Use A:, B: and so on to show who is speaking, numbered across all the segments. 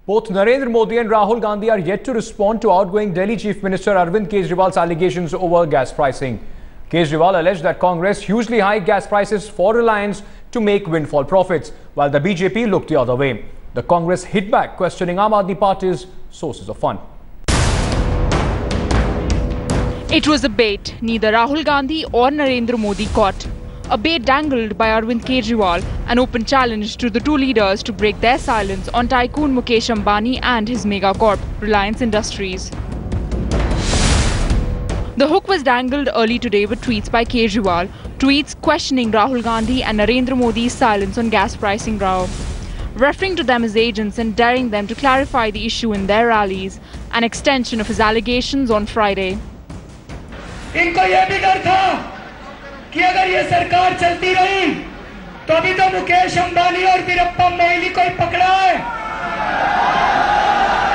A: Both Narendra Modi and Rahul Gandhi are yet to respond to outgoing Delhi Chief Minister Arvind Kejriwal's allegations over gas pricing. Kejriwal alleged that Congress hugely hiked gas prices for Reliance to make windfall profits, while the BJP looked the other way. The Congress hit back, questioning Aam Aadmi Party's sources of fund.
B: It was a bait neither Rahul Gandhi or Narendra Modi caught. A bait dangled by Arvind Kejriwal, an open challenge to the two leaders to break their silence on tycoon Mukesh Ambani and his megacorp, Reliance Industries. The hook was dangled early today with tweets by Kejriwal, tweets questioning Rahul Gandhi and Narendra Modi's silence on gas pricing row, referring to them as agents and daring them to clarify the issue in their rallies, an extension of his allegations on Friday.
C: इनको ये भी डर था कि अगर ये सरकार चलती रही तो अभी तो मुकेश अंबानी और वीरप्पा मोइली को ही पकड़ा है।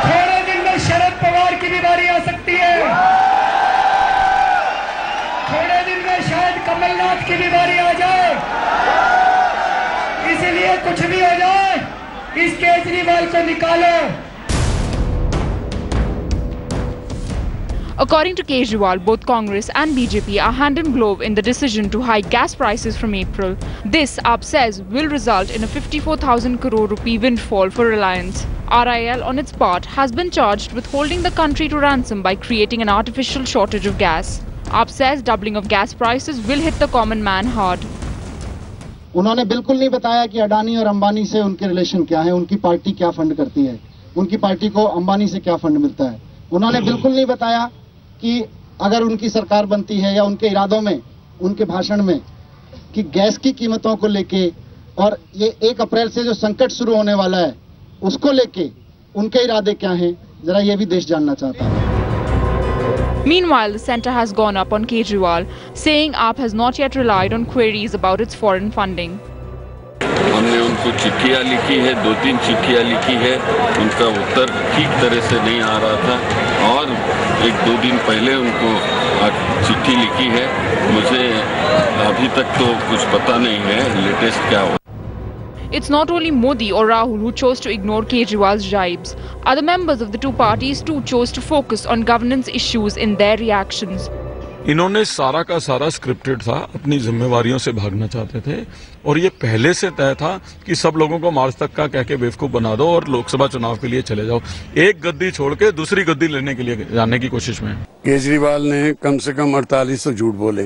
C: थोड़े दिन में शरद पवार की भी बारी आ सकती है। थोड़े दिन में शायद कमलनाथ की भी बारी आ जाए। इसीलिए कुछ भी हो जाए, इस केजरीवाल को निकालो।
B: According to Kejriwal, both Congress and BJP are hand in glove in the decision to hike gas prices from April. This, AAP says, will result in a 54,000 crore rupee windfall for Reliance. RIL, on its part, has been charged with holding the country to ransom by creating an artificial shortage of gas. AAP says doubling of gas prices will hit the common man hard.
D: उन्होंने बिल्कुल नहीं बताया कि अडानी और अंबानी से उनके relation क्या है, उनकी पार्टी क्या फंड करती है, उनकी पार्टी को अंबानी से क्या फंड मिलता है। उन्होंने बिल्कुल नहीं बताया कि अगर उनकी सरकार बनती है या उनके इरादों में, उनके भाषण में, कि गैस की कीमतों को लेके और ये 1 अप्रैल से जो संकट शुरू होने वाला है उसको लेके उनके इरादे क्या हैं, जरा ये भी देश जानना चाहता है।
B: Meanwhile, the centre has gone up on Kejriwal, saying AAP has not yet relied on queries about its foreign funding.
E: हमने उनको चिट्ठियाँ लिखी है, 2-3 चिट्ठियाँ लिखी है, उनका उत्तर ठीक तरह से नहीं आ रहा था और 1-2 दिन पहले उनको चिट्ठी लिखी है। मुझे अभी तक तो कुछ पता नहीं है लेटेस्ट क्या हो।
B: It's not only Modi or Rahul who chose to ignore Kejriwal's jibes. Other members of the two parties too chose to focus on governance issues in their reactions.
F: इन्होंने सारा का सारा स्क्रिप्टेड था, अपनी जिम्मेवारियों से भागना चाहते थे और ये पहले से तय था कि सब लोगों को मार्च तक का कह के बेवकूफ बना दो और लोकसभा चुनाव के लिए चले जाओ। एक गद्दी छोड़ के दूसरी गद्दी लेने के लिए जाने की कोशिश में।
G: केजरीवाल ने कम से कम 4800 झूठ बोले,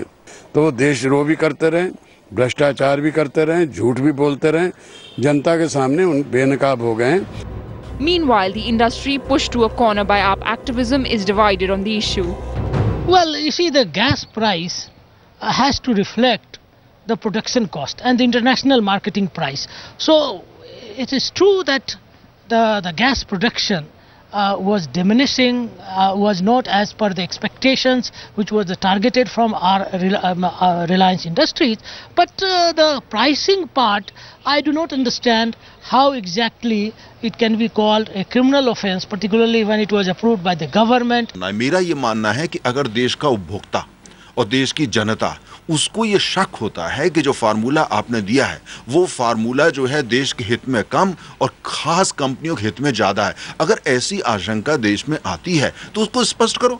G: तो वो देशद्रोह भी करते रहे, भ्रष्टाचार भी करते रहे, झूठ भी बोलते रहे, जनता के सामने उन बेनकाब हो गए।
B: Meanwhile, the industry pushed to a corner by AAP activism is divided on the issue.
H: Well, you see, the gas price has to reflect the production cost and the international marketing price. So it is true that the gas production was diminishing, was not as per the expectations which was targeted from our Reliance Industries. But the pricing part, I do not understand how exactly it can be called a criminal offence, particularly when it was approved by the government.
I: मेरा ये मानना है कि अगर देश का उपभोक्ता और देश की जनता, उसको ये शक होता है कि जो फार्मूला आपने दिया है वो फार्मूला जो है देश के हित में कम और खास कंपनियों के हित में ज्यादा है, अगर ऐसी आशंका देश में आती है तो उसको स्पष्ट करो,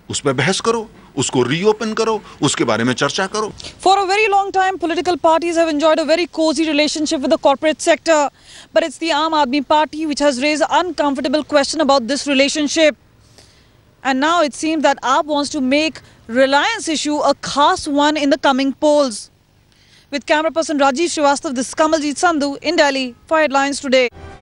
I: उस पर बहस करो, उसको रीओपन करो, उसके बारे में चर्चा करो।
J: For a very long time, political parties have enjoyed a very cozy relationship with the corporate sector, but it's the Aam Aadmi Party which has raised uncomfortable question about this relationship. And now it seems that AAP wants to make Reliance issue a khas one in the coming polls. With camera person Rajiv Srivastav, this is Kamaljeet Sandhu in Delhi for Headlines Today.